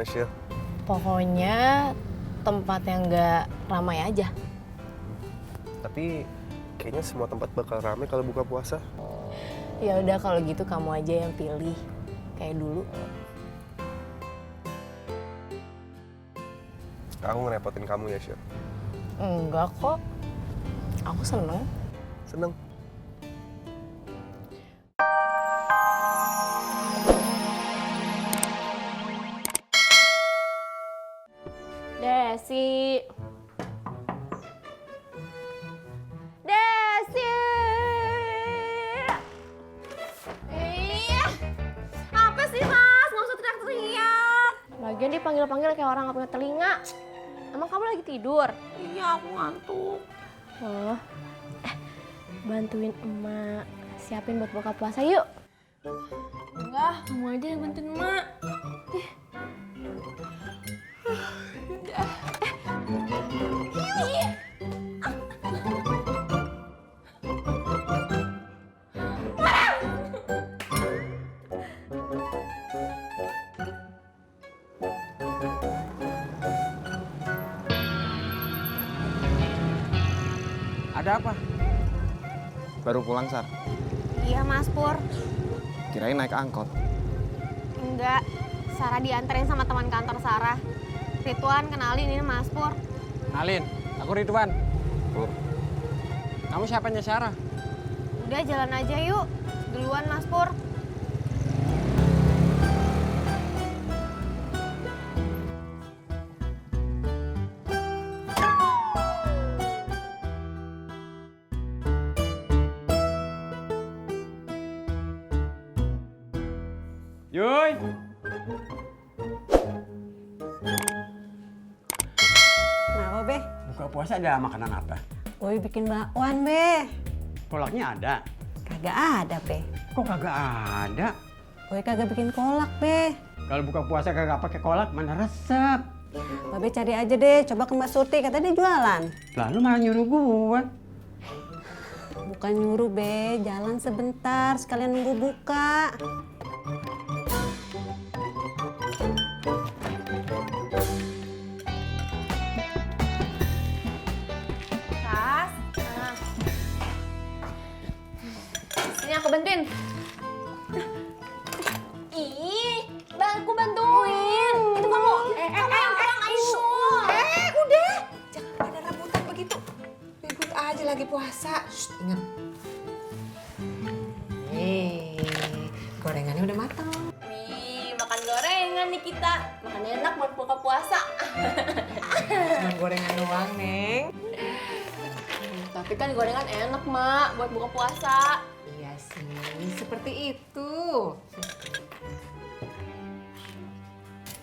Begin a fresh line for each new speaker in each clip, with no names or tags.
gimana, Syil?
Pokoknya tempat yang nggak ramai aja.
Tapi kayaknya semua tempat bakal ramai kalau buka puasa.
Ya udah kalau gitu kamu aja yang pilih. Kayak dulu.
Aku ngerepotin kamu ya, Syil?
Enggak kok. Aku seneng.
Seneng.
Desi. Desi.
Iya, apa sih Mas? Nggak usah teriak-teriak.
Lagian dipanggil-panggil kayak orang nggak punya telinga. Emang kamu lagi tidur?
Iya, aku ngantuk.
Oh. Bantuin emak siapin buat buka puasa yuk.
Enggak, kamu aja yang bantuin emak.
Ada apa? Baru pulang, Sar?
Iya Mas Pur.
Kirain naik angkot.
Enggak, Sarah dianterin sama teman kantor Sarah. Ridwan, kenalin ini Mas Pur.
Nalin, aku Ridwan.
Pur,
Kamu siapanya Sarah?
Udah jalan aja yuk. Duluan Mas Pur.
Yuy!
Kenapa, Be?
Buka puasa ada makanan apa?
Woi bikin bakwan, Be.
Kolaknya ada.
Kagak ada, Be.
Kok kagak ada?
Woi kagak bikin kolak, Be.
Kalau buka puasa kagak pakai kolak, mana resep?
Babe cari aja deh, coba ke Mbak Surti, katanya dia jualan.
Lalu malah nyuruh gua.
Bukan nyuruh, Be. Jalan sebentar, sekalian nunggu buka.
Kas. Nah. Sini aku bantuin. Ih, aku bantuin. Itu kamu. Ayo.
Udah. Jangan pada rebutan begitu. Ribut aja lagi puasa. Shh, ingat. Gorengannya udah matang.
Wih, makan gorengan nih kita. Makan enak buat buka puasa.
Cuma gorengan doang, Neng.
Tapi kan gorengan enak, Mak, buat buka puasa.
Iya sih, seperti itu.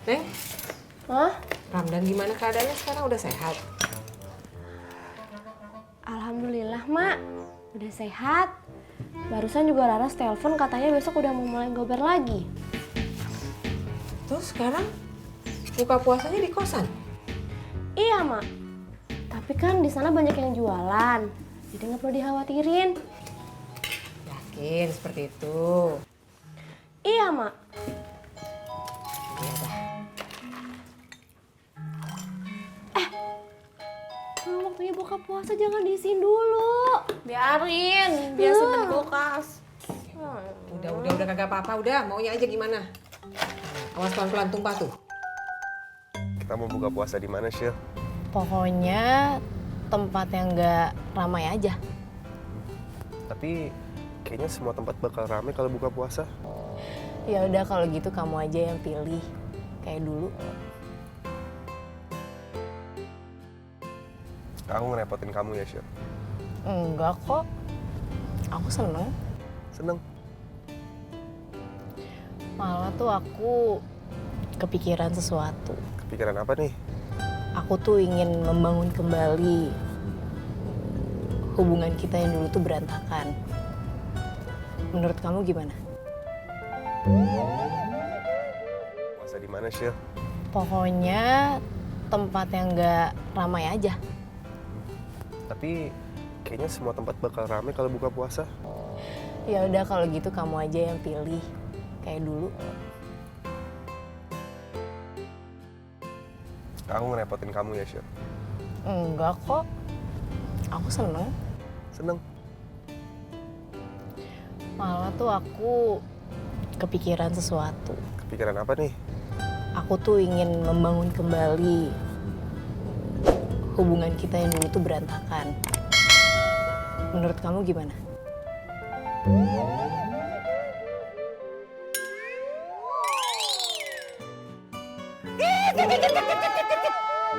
Neng,
Hah?
Ramdan gimana keadaannya sekarang? Udah sehat?
Alhamdulillah, Mak. Udah sehat. Barusan juga Laras telepon katanya besok udah mau mulai gober lagi.
Terus sekarang buka puasanya di kosan?
Iya, Mak. Tapi kan di sana banyak yang jualan. Jadi nggak perlu dikhawatirin.
Yakin seperti itu?
Iya, Mak.
Iya dah.
Kalau waktunya buka puasa jangan diisiin dulu.
Biarin, biar simpen di kulkas.
Udah kagak apa-apa. Udah, maunya aja gimana? Awas pelan-pelan tumpah tuh.
kita mau buka puasa di mana, Syil?
Pokoknya tempat yang nggak ramai aja.
Tapi kayaknya semua tempat bakal ramai kalau buka puasa.
Ya udah kalau gitu kamu aja yang pilih. Kayak dulu.
Aku ngerepotin kamu ya, Syil?
Enggak kok. Aku seneng.
Seneng.
Malah tuh aku kepikiran sesuatu.
Kepikiran apa nih?
Aku tuh ingin membangun kembali hubungan kita yang dulu tuh berantakan. Menurut kamu gimana?
Puasa di mana, Syil?
Pokoknya tempat yang nggak ramai aja.
Tapi kayaknya semua tempat bakal ramai kalau buka puasa.
Ya udah kalau gitu kamu aja yang pilih. Kayak dulu.
Aku ngerepotin kamu ya, Syur.
Enggak kok. Aku seneng.
Seneng.
Malah tuh aku kepikiran sesuatu.
Kepikiran apa nih?
Aku tuh ingin membangun kembali hubungan kita yang dulu tuh berantakan. Menurut kamu gimana?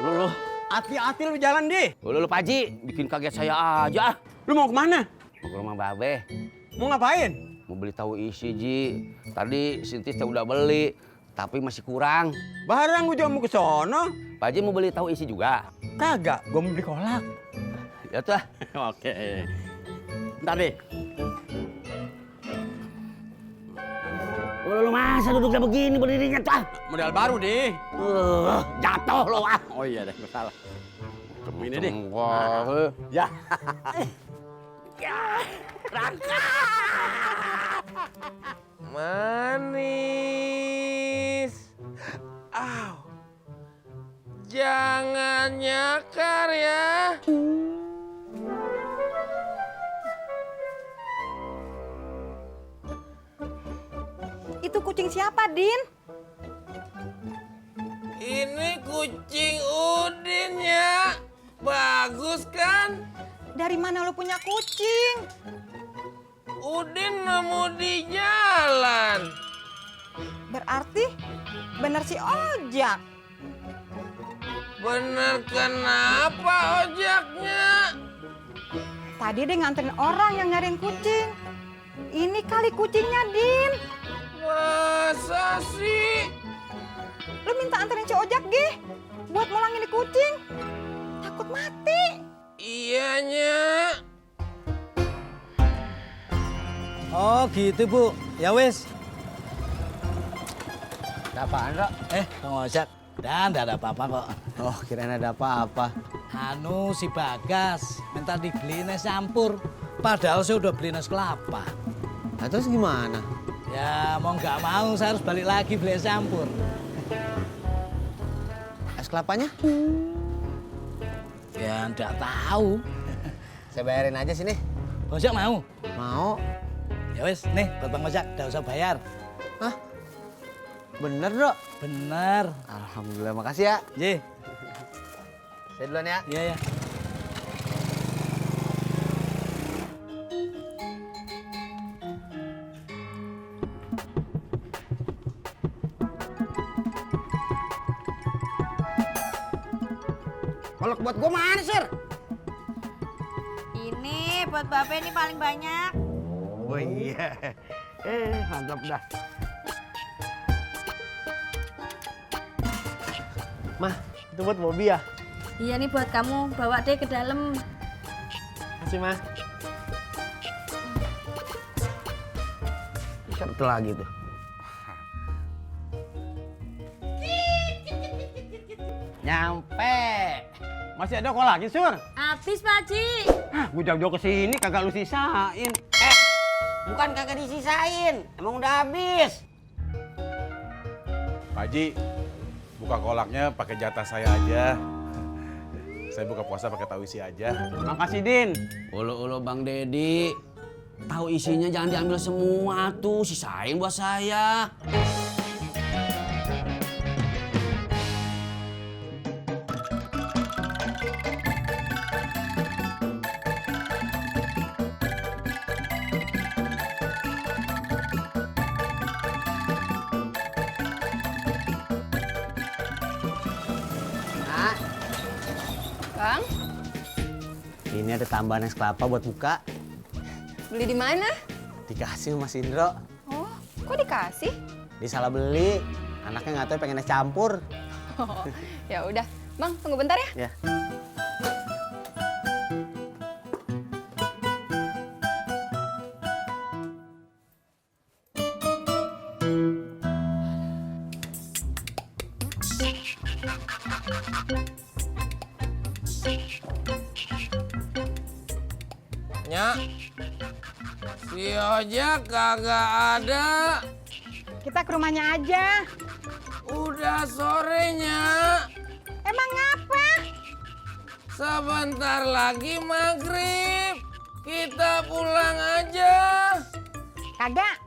Lu,
Hati-hati lu jalan deh.
lu Pak Haji, bikin kaget saya aja.
Lu mau kemana?
Mau ke rumah Babe,
Mau ngapain?
mau beli tahu isi, Ji. Tadi Sintis udah beli, tapi masih kurang.
Barang gua juga mau ke sono.
Pak Haji mau beli tahu isi juga.
Kagak, gua mau beli kolak.
Ya tuh.
Oke. Ntar deh.
Lu masa duduknya begini berdirinya tuh?
Modal baru deh.
Jatuh lo ah.
Oh iya deh, gua salah. Ini deh.
Wah,
Ya.
Manis. Jangan nyakar ya.
Itu kucing siapa, Din?
Ini kucing Udin ya. Bagus kan?
Dari mana lo punya kucing?
Udin nemu di jalan.
Berarti bener si Ojak.
Bener kenapa ojaknya?
Tadi dia nganterin orang yang nyariin kucing. Ini kali kucingnya, Din.
Masa sih?
Lu minta anterin si Ojak, Gih. Buat mulangin di kucing. Takut mati.
Iyanya.
Oh gitu Bu, ya wis.
ada apaan, Rok?
Bang Ojak. Dan tidak ada apa-apa kok.
Oh, kirain ada apa-apa.
Anu si Bagas minta dibeliin es campur. Padahal saya udah beli es kelapa.
Nah, terus gimana?
Ya mau nggak mau saya harus balik lagi beli es campur.
Es kelapanya?
Ya nggak tahu.
Saya bayarin aja sini.
Bang Ojak mau?
Mau?
Ya wis, nih buat Bang Ojak, nggak usah bayar.
Hah? Bener, Rok?
Bener.
Alhamdulillah, makasih ya.
Ye.
Saya duluan ya.
Iya ya.
Kolak buat gua mana, Sir?
Ini buat Babe ini paling banyak.
Oh iya. Mantap dah.
Mah, itu buat Bobby ya?
Iya nih buat kamu, bawa deh ke dalam.
Makasih, Mah.
Satu lagi tuh.
Nyampe. Masih ada kolaknya, Sur?
Habis, Pak Haji.
Gua jauh-jauh kesini kagak lu sisain.
Bukan kagak disisain, emang udah habis.
Pak Haji, buka kolaknya pakai jatah saya aja. Saya buka puasa pakai tahu isi aja.
Makasih, Din.
Ulu Bang Dedi. Tahu isinya jangan diambil semua tuh, sisain buat saya.
Bang,
Ini ada tambahan es kelapa buat buka.
beli di mana?
Dikasih Mas Indro.
Oh, kok dikasih?
Dia salah beli. Anaknya nggak tahu pengen es campur.
Oh, ya udah. Bang, tunggu bentar ya.
Ya.
Nya, si Ojak kagak ada.
Kita ke rumahnya aja.
Udah sorenya.
Emang ngapa?
Sebentar lagi maghrib. Kita pulang aja.
Kagak.